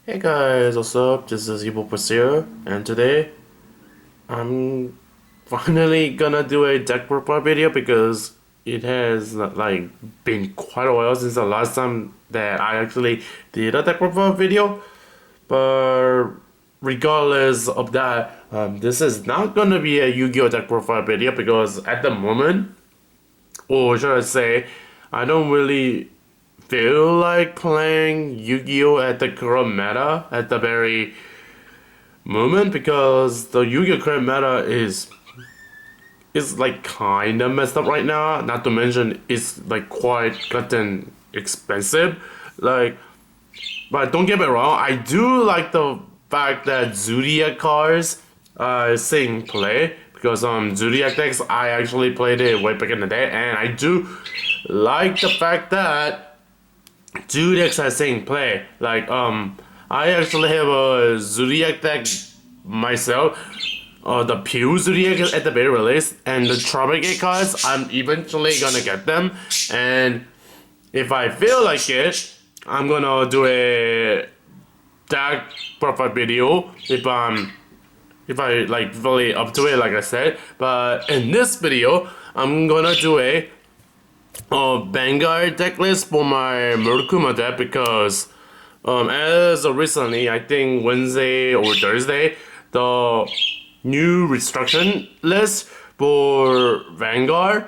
Hey guys, what's up? This is Evil Pursuer, and today I'm finally gonna do a deck profile video because it has like been quite a while since the last time that I actually did a deck profile video. But regardless of that, this is not gonna be a Yu-Gi-Oh deck profile video because at the moment, or should I say, I don't really feel like playing Yu-Gi-Oh at the current meta at the very moment because the Yu-Gi-Oh current meta is like kind of messed up right now. Not to mention it's like quite gotten expensive. Like, but don't get me wrong, I do like the fact that Zodiac cards seeing play because Zodiac decks I actually played it way back in the day, and I do like the fact that Zodiacs are seeing play. Like I actually have a Zodiac deck myself. The Pew Zodiac at the very least, and the Tropic cards, I'm eventually gonna get them. And if I feel like it, I'm gonna do a deck profile video if I like really up to it, like I said. But in this video, I'm gonna do a Vanguard deck list for my Murakumo deck because as of recently, I think Wednesday or Thursday, the new restriction list for Vanguard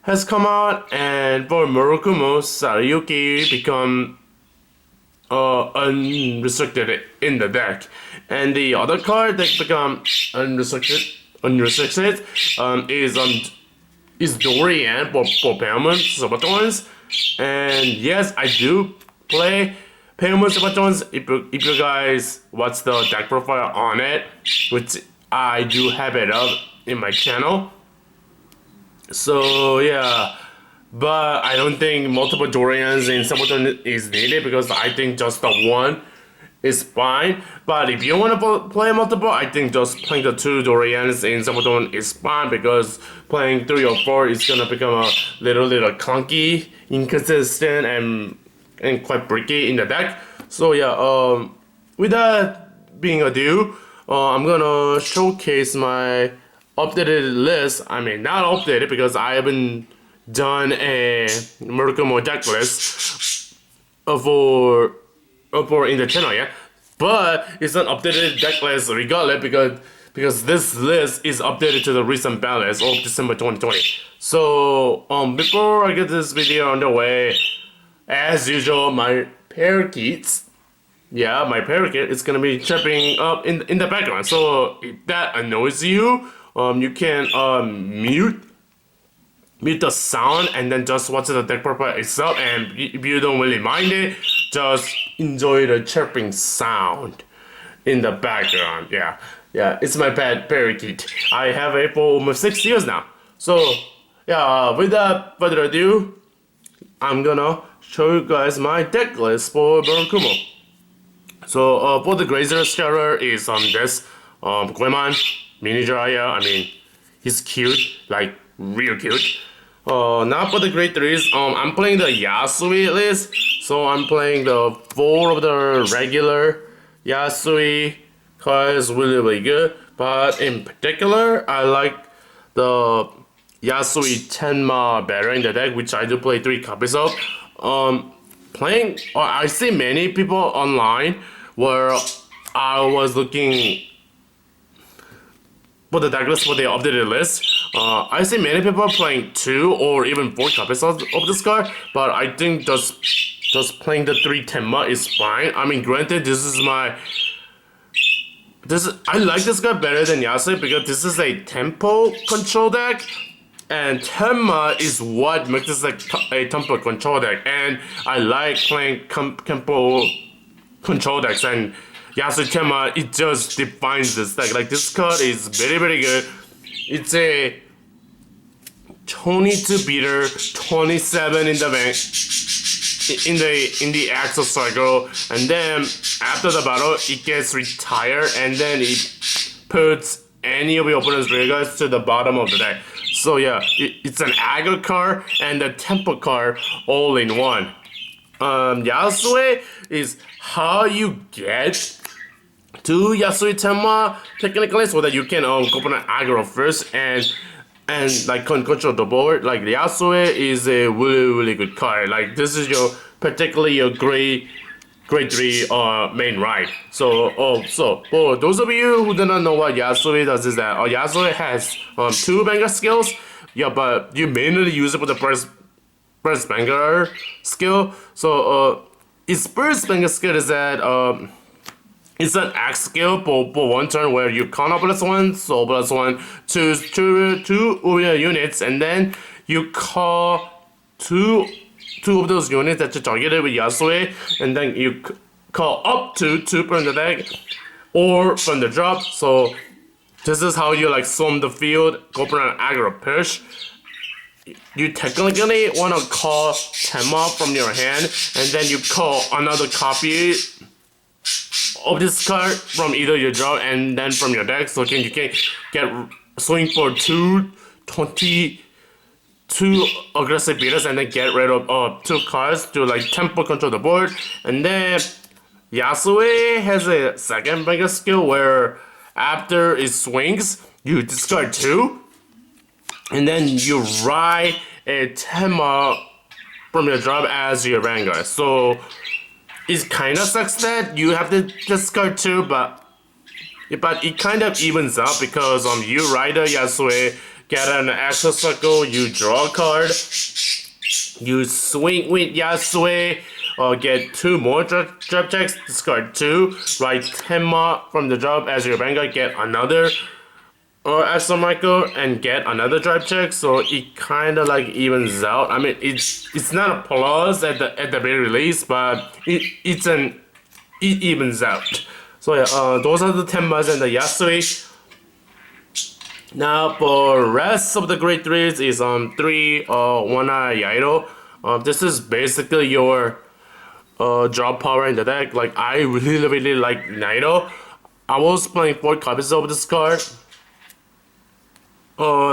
has come out, and for Murakumo, Shirayuki become unrestricted in the deck, and the other card that become unrestricted is Dorian for Paramount Sabatons. And yes, I do play Paramount Sabatons if you guys watch the deck profile on it, which I do have it up in my channel. So yeah, but I don't think multiple Dorians in Sabaton is needed because I think just the one is fine. But if you want to play multiple, I think just playing the two Dorians in Sabaton is fine because playing 3 or 4 is gonna become a little clunky, inconsistent, and quite bricky in the deck. So yeah, with that being ado, I'm gonna showcase my updated list. I mean, not updated because I haven't done a Murakumo deck list for in the channel yet, but it's an updated deck list regardless because this list is updated to the recent balance of December 2020. So before I get this video underway, as usual, my parakeets. Yeah, my parakeet is gonna be chirping up in the background. So if that annoys you, you can mute the sound and then just watch the deck profile itself. And if you don't really mind it, just enjoy the chirping sound in the background. Yeah, it's my pet parakeet. I have it for almost 6 years now. So yeah, without further ado, I'm gonna show you guys my deck list for Murakumo. So for the Grazer Scatter is this Goemon Mini Jiraiya. I mean, he's cute, like real cute. Now for the grade 3s, I'm playing the Yasui list. So I'm playing the 4 of the regular Yasui cards, really good. But in particular, I like the Yasui Tenma better in the deck, which I do play 3 copies of. I see many people online where I was looking for the deck list for the updated list. I see many people playing 2 or even 4 copies of this card, but I think just playing the 3 Tenma is fine. I mean, granted, I like this card better than Yasui because this is a tempo control deck, and Tenma is what makes this a tempo control deck, and I like playing tempo control decks, and Yasui Tenma, it just defines this deck. Like, this card is very good. It's a 22 beater, 27 in the bank, in the axle circle, and then after the battle it gets retired, and then it puts any of your opponent's rear guards to the bottom of the deck. So yeah, it's an aggro card and a tempo card all in one. Yasui is how you get to Yasui Tenma technically, so that you can go for an aggro first and like control the board. Like Yasui is a really good card. Like this is your particularly your grade 3 main ride. So for those of you who do not know what Yasui does, is that Yasui has 2 banger skills. Yeah, but you mainly use it for the first banger skill. So its first banger skill is that it's an axe skill for one turn where you counter +1, so +1 two of your units, and then you call two of those units that you targeted with Yasui, and then you call up to 2 from the deck or from the drop. So this is how you like swarm the field, go for an aggro push. You technically want to call Tenma from your hand, and then you call another copy of this card from either your draw and then from your deck, so you can get swing for 2 aggressive beaters and then get rid of 2 cards to like tempo control the board. And then Yasui has a second mega skill where after it swings, you discard 2, and then you ride a Tenma from your drop as your Vanguard. So it kind of sucks that you have to discard 2, but it kind of evens out because you ride a Yasui, get an extra circle, you draw a card, you swing with Yasui, get 2 more drop checks, discard 2, ride Tenma from the drop as your Vanguard, get another extra Michael, and get another drop check. So it kind of like evens out. I mean, it's not a plus at the very least, but it evens out. So yeah, those are the Tenmas and the Yasui. Now for rest of the grade 3s is 3 One-Eye Yaido. This is basically your drop power in the deck. Like I really like Yaido. I was playing 4 copies of this card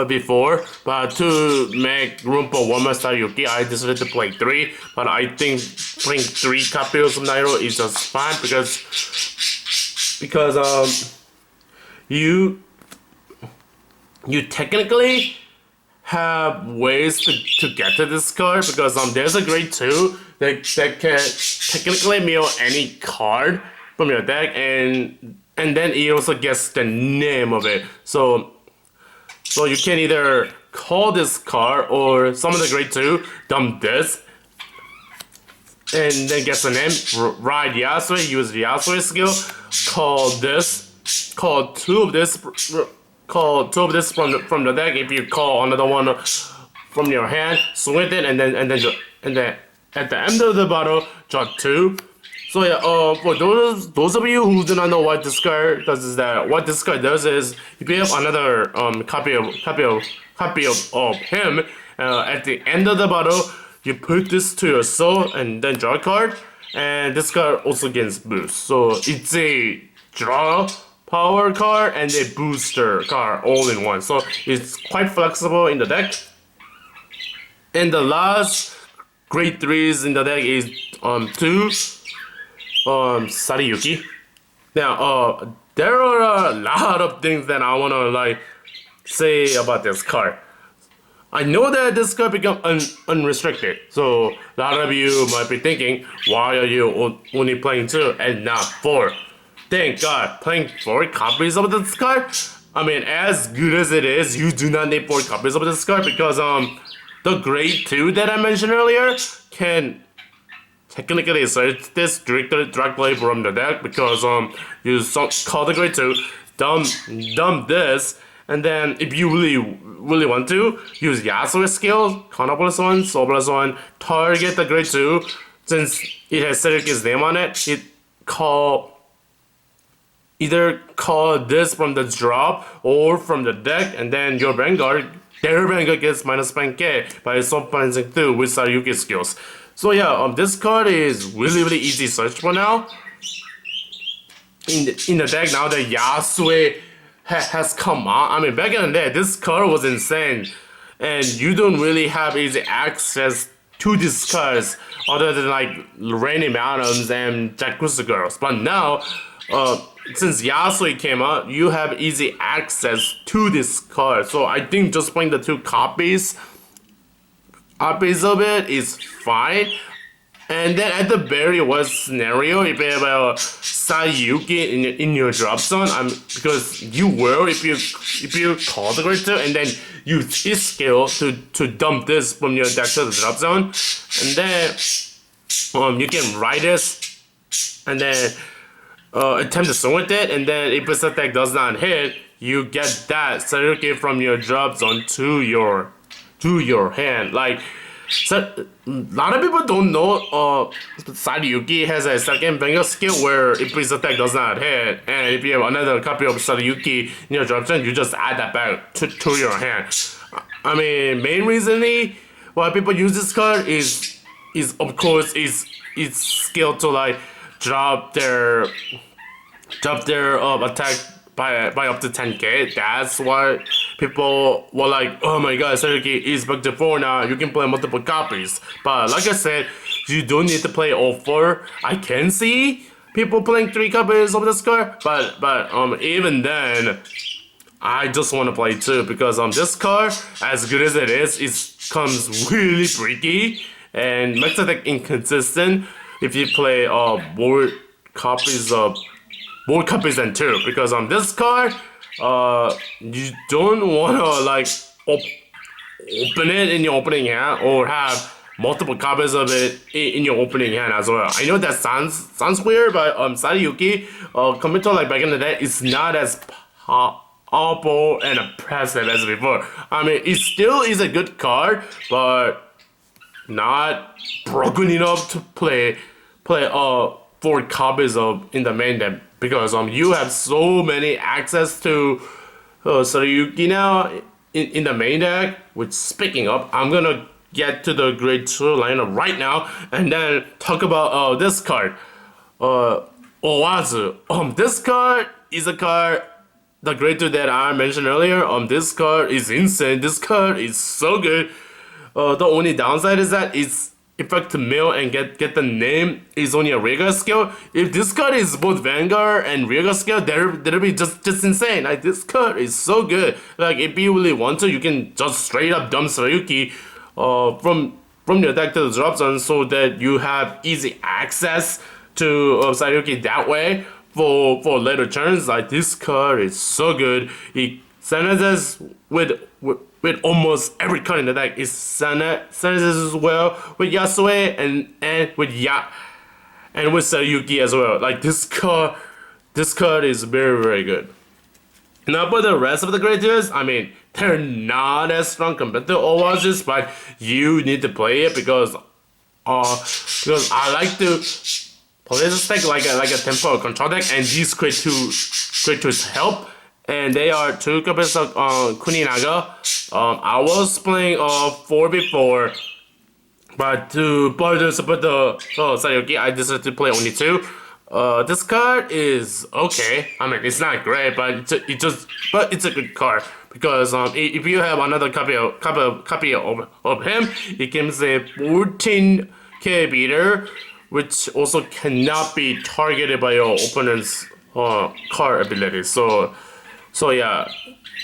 before, but to make room for one more Shirayuki, I decided to play 3. But I think playing 3 copies of Nairo is just fine because you technically have ways to get to this card, because there's a grade 2 that can technically mill any card from your deck, and then it also gets the name of it. So you can either call this card or summon the grade 2, dump this, and then get the name, ride Yasui, use the Yasui skill, call 2 of this from the deck. If you call another one from your hand, swing it, and then at the end of the battle, draw 2. So yeah, for those of you who do not know what this card does, is that what this card does is if you have another copy of him, at the end of the battle, you put this to your soul and then draw a card, and this card also gains boost. So it's a draw power card and a booster card all in one. So it's quite flexible in the deck. And the last grade 3s in the deck is 2 Shirayuki. Now there are a lot of things that I wanna like say about this card. I know that this card become unrestricted, so a lot of you might be thinking, why are you only playing 2 and not 4? Thank God, playing 4 copies of this card. I mean, as good as it is, you do not need 4 copies of this card, because the grade 2 that I mentioned earlier can technically search this directly from the deck, because you call the grade 2, dump this, and then if you really want to, use Yasuo's skill, counter +1, soul +1, target the grade 2, since it has Shirayuki's name on it, either call this from the drop or from the deck, and then their Vanguard gets -10k by summoning 2 with Shirayuki skills. So yeah, this card is really easy search for now. In the deck now that Yasui has come out. I mean, back in the day, this card was insane, and you don't really have easy access to these cards other than like random items and Yakuza girls. But now, since Yasui came out, you have easy access to this card. So I think just playing the two copies of it is fine. And then at the very worst scenario, if you have a Shirayuki in your drop zone, because you will if you call the grade 2 and then use his skill to dump this from your deck to the drop zone, and then you can write this and then attempt to swing with it, and then if this attack does not hit, you get that Shirayuki from your drop zone to your hand. Like, so a lot of people don't know Shirayuki has a second banger skill where if his attack does not hit, and if you have another copy of Shirayuki in your drop zone, you just add that back to your hand. I mean, main reason why people use this card is of course is skill to like drop their attack by up to 10k. That's why people were like, oh my god, Shirayuki is back to 4 now, you can play multiple copies. But like I said, you don't need to play all 4. I can see people playing 3 copies of this card, but even then, I just want to play 2 because this card, as good as it is, it comes really freaky and makes it inconsistent if you play more copies than 2, because on this card, you don't want to like open it in your opening hand or have multiple copies of it in your opening hand as well. I know that sounds weird, but Shirayuki, compared to like back in the day, it's not as powerful and impressive as before. I mean, it still is a good card, but not broken enough to play 4 copies of in the main deck, because you have so many access to Shirayuki now in the main deck. Which, speaking of, I'm gonna get to the grade 2 lineup right now and then talk about this card, Owazu. This card is a card, the grade 2 that I mentioned earlier. This card is insane. This card is so good. The only downside is that it's effective mill and get the name is only a regular skill. If this card is both Vanguard and regular skill, that'll be just insane. Like, this card is so good. Like, if you really want to, you can just straight up dump Shirayuki from your deck to the drop zone, so that you have easy access to Shirayuki that way for later turns. Like, this card is so good. It synergizes with almost every card in the deck. It synergizes as well with Yasui and with Shirayuki as well. Like, this card is very, very good. Now for the rest of the grade 2s, I mean, they're not as strong compared to Owazus, but you need to play it because I like to play this deck like a tempo control deck, and these grade 2s help. And they are 2 copies of Kuninaga. I was playing 4 before, but to support the Shirayuki, I decided to play only 2. This card is okay. I mean, it's not great, but it's a good card, because if you have another copy of him, it gives a 14k beater, which also cannot be targeted by your opponent's card ability. So yeah,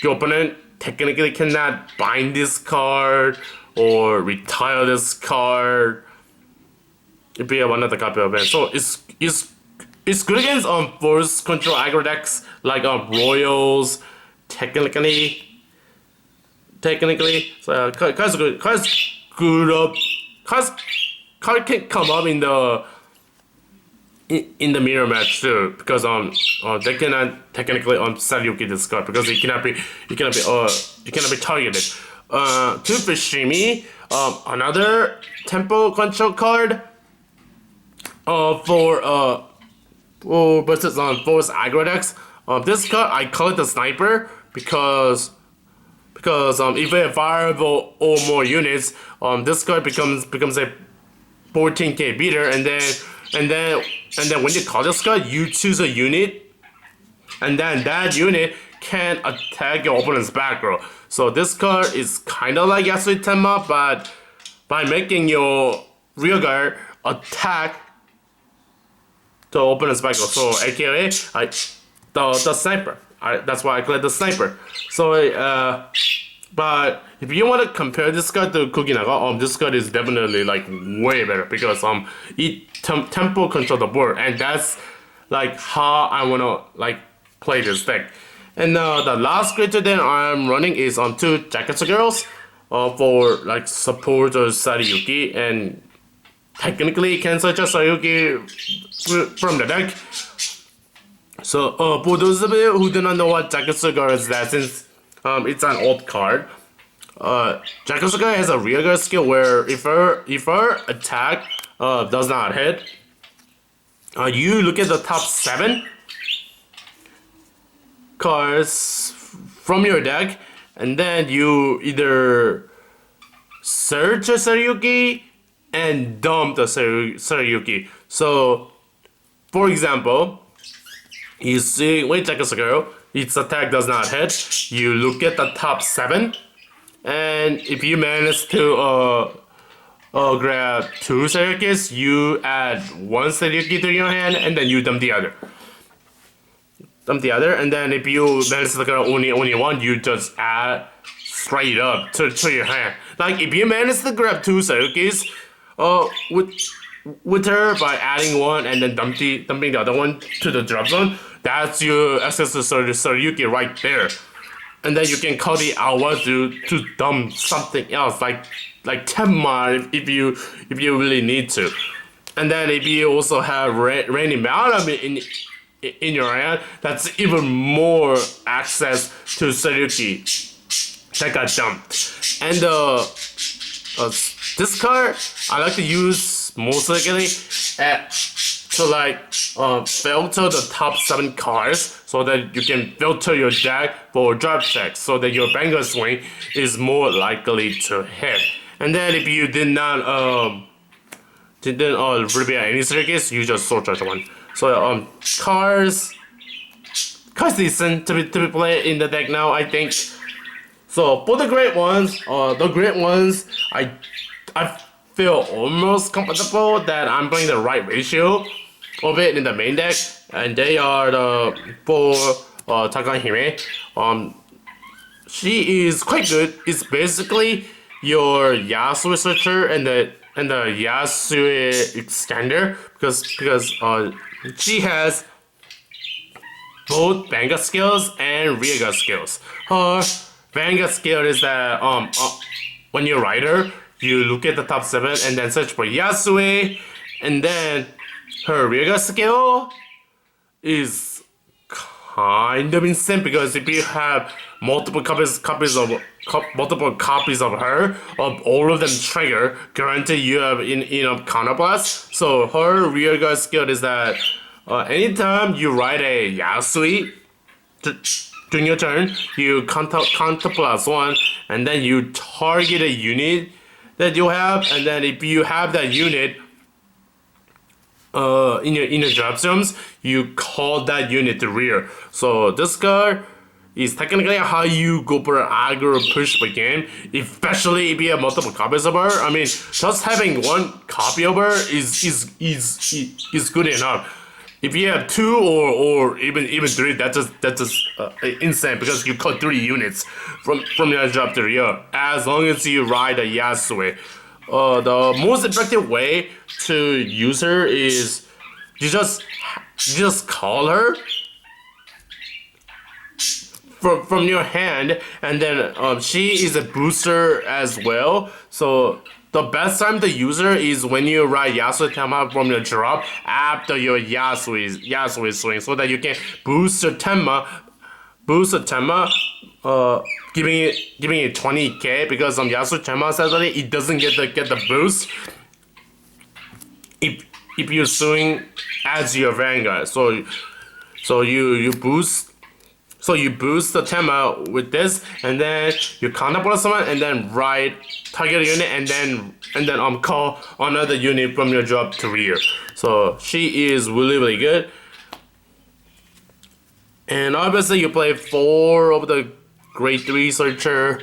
your opponent technically cannot bind this card or retire this card if you have another copy of it. So it's good against force control aggro decks like Royals, technically. So card's good. Card can come up in the mirror match too, because they cannot technically Shirayuki this card, because it cannot be targeted. To Fushimi, another tempo control card for versus force aggro decks. This card, I call it the sniper because if you have 5 or more units, this card becomes a 14k beater, and then when you call this card, you choose a unit, and then that unit can attack your opponent's back row. So this card is kind of like Yasui Tenma, but by making your rear guard attack to open a cycle. So AKA the sniper. That's why I call it the sniper. So but if you want to compare this card to Kuginaga, this card is definitely like way better because it tempo control the board, and that's like how I wanna like play this deck. And the last creature that I'm running is on 2 Jackets Girls for like support of Shirayuki, and technically can search a Shirayuki from the deck. So for those of you who do not know what Jackets Girls is, that since it's an old card, Jackets Girl has a rear guard skill where if her attack does not hit, you look at the top 7 cards from your deck, and then you either search a Shirayuki and dump the Shirayuki. So, for example, you see with Jackets Girl, its attack does not hit. You look at the top 7, and if you manage to grab 2 Shirayukis, you add 1 Shirayuki to your hand, and then you dump the other. And then if you manage to grab only 1, you just add straight up to your hand. Like if you manage to grab 2 Shirayukis, with her by adding 1 and then dumping the other one to the drop zone, that's your access to Shirayuki right there. And then you can call the Awa to dump something else like Tenma if you really need to. And then if you also have Rainy Mountain in your hand, that's even more access to Shirayuki that got dumped. And this card I like to use most likely to like filter the top 7 cards so that you can filter your deck for drop checks so that your Vanguard swing is more likely to hit. And then if you did not reveal any Shirayukis, you just soul charge 1. So cards decent to be played in the deck now, I think. So for the great ones, I feel almost comfortable that I'm playing the right ratio of it in the main deck, and they are the 4 Takahime. She is quite good. It's basically your Yasuo switcher and the Yasuo extender because she has both Vanguard skills and rearguard skills. Her Vanguard skill is that when you ride her, you look at the top 7 and then search for Yasuo, and then her rearguard skill is kind of insane because if you have multiple copies of her, all of them trigger, guarantee you have counterblast. So her rearguard skill is that anytime you ride a Yasuo during your turn, you counterblast 1, and then you target a unit that you have, and then if you have that unit in your drop zones, you call that unit to rear. So this card is technically how you go for an aggro push the game, especially if you have multiple copies of her. I mean, just having 1 copy of her is good enough. If you have 2 or even 3, that's just insane because you cut 3 units from your drop to rear. As long as you ride a Yasuo, the most effective way to use her is you just call her from your hand, and then she is a booster as well. So the best time to use her is when you ride Yasuo Tenma from your drop after your Yasuo swing, so that you can boost your Tenma, giving it 20k, because Yasuo Tenma sadly it doesn't get the boost if you swing as your Vanguard. So you boost. So you boost the Tenma with this, and then you counterblast someone, and then ride target unit, and then call another unit from your drop to rear. So she is really good. And obviously you play 4 of the grade 3 searcher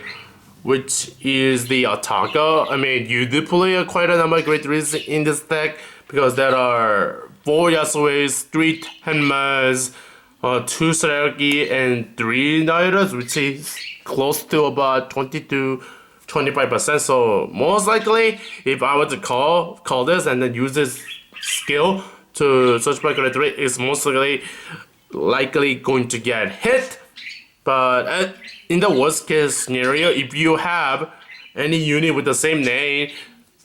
which is the Ataka. I mean, you do play quite a number of great reads in this deck because there are 4 Yasuo's, 3 Tenmas, 2 Shirayuki, and 3 Nairas, which is close to about 20 to 25%. So most likely, if I were to call this and then use this skill to search by great rate, it's most likely going to get hit. But in the worst case scenario, if you have any unit with the same name,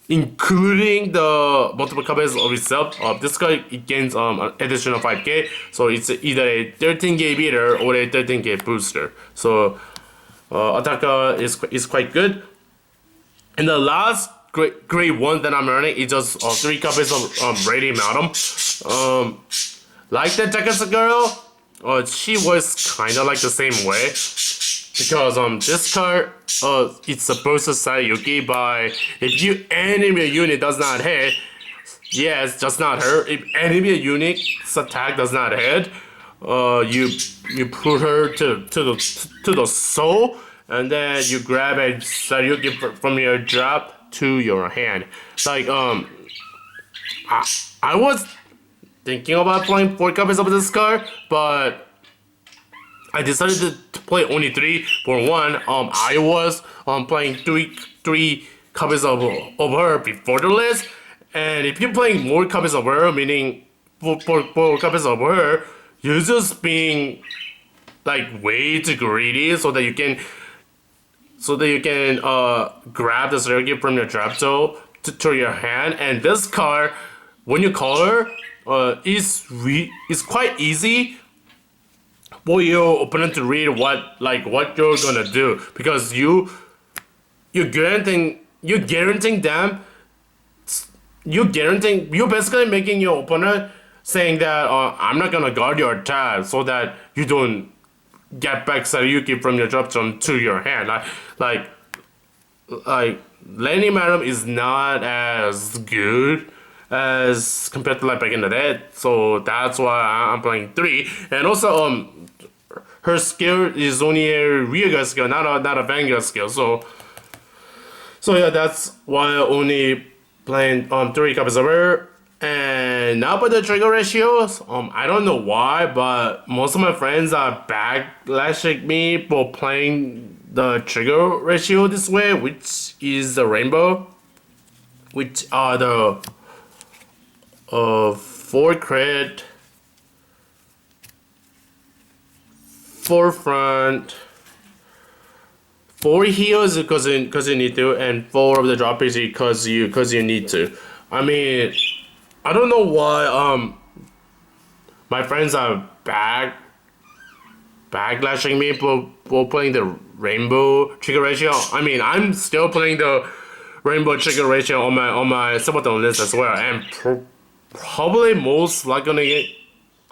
including the multiple copies of itself, this card it gains an additional 5k. So it's either a 13k beater or a 13k booster. So Ataka is quite good. And the last great one that I'm learning is just 3 copies of Radiant Madam. Like the Jackson girl, she was kind of like the same way. Because this card, it's supposed to Shirayuki by if you enemy unit does not hit, yes, just not her. If enemy unit's attack does not hit, you put her to the soul, and then you grab a Shirayuki from your drop to your hand. Like I was thinking about playing 4 copies of this card, but I decided to play only 3 for one. I was playing three copies of her before the list, and if you're playing more copies of her, meaning 4 copies of her, you're just being like way too greedy, so that you can grab the Shirayuki from your trap zone to your hand. And this card, when you call her, is quite easy for your opponent to read what you're gonna do, because you're basically making your opponent saying that I'm not gonna guard your attack so that you don't get back Shirayuki from your drop zone to your hand. Like Lenny Madam is not as good as compared to like back in the day, so that's why I'm playing 3. And also her skill is only a rear guard skill, not a vanguard skill. So yeah, that's why I only playing 3 copies of her. And now for the trigger ratios, I don't know why, but most of my friends are backlashing me for playing the trigger ratio this way, which is the rainbow, which are the 4 crit, 4 front, 4 heals because you need to, and 4 of the drop is because you need to. I mean, I don't know why my friends are backlashing me for playing the rainbow trigger ratio. I mean, I'm still playing the rainbow trigger ratio on my subathon list as well, and probably most likely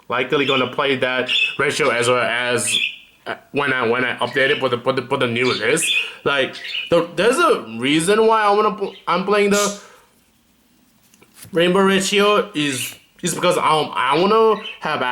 gonna play that ratio as well as when I update it for the new list. Like there's a reason why I'm playing the rainbow ratio is because I wanna have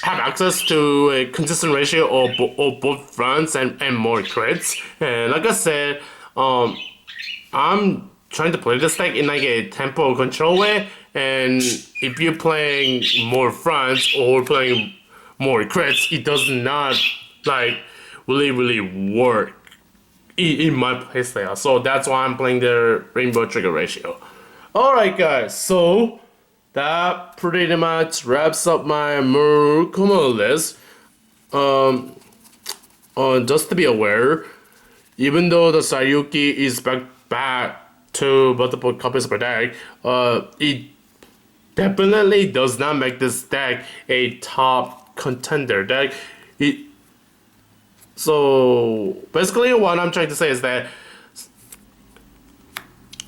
access to a consistent ratio of both fronts and more crits. And like I said, I'm trying to play this deck in like a tempo control way, and if you're playing more fronts or playing more crits, it does not like really work in my playstyle. So that's why I'm playing the rainbow trigger ratio. Alright guys, so that pretty much wraps up my Murakumo list. Just to be aware, even though the Shirayuki is back to multiple copies per deck, it definitely does not make this deck a top contender deck. So basically what I'm trying to say is that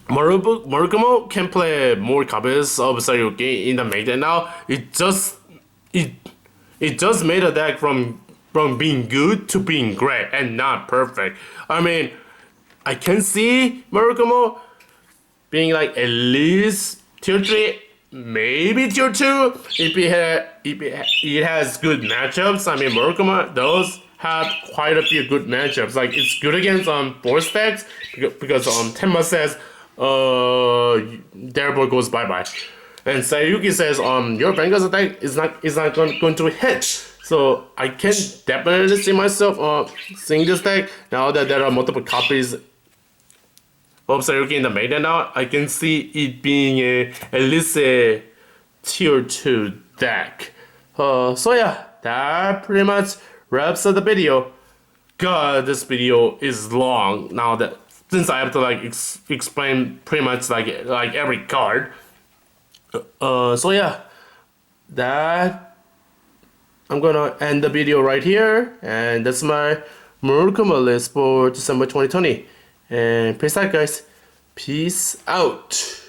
Murakumo can play more copies of Shirayuki in the main deck now. It just made a deck from being good to being great and not perfect. I mean, I can see Murakumo being like at least tier 3, maybe tier 2 if it has good matchups. I mean, Murakumo does had quite a few good matchups. Like it's good against board stacks because Tenma says their board goes bye bye, and Shirayuki says your Vanguard's attack is not going to hit. So I can definitely see myself seeing this deck now that there are multiple copies of Shirayuki in the maiden now. I can see it being at least a tier 2 deck. So yeah, that pretty much wraps up the video. God, this video is long now that since I have to like explain pretty much like every card. So yeah, that I'm gonna end the video right here, and that's my Murakumo list for December 2020. And peace out, guys. Peace out.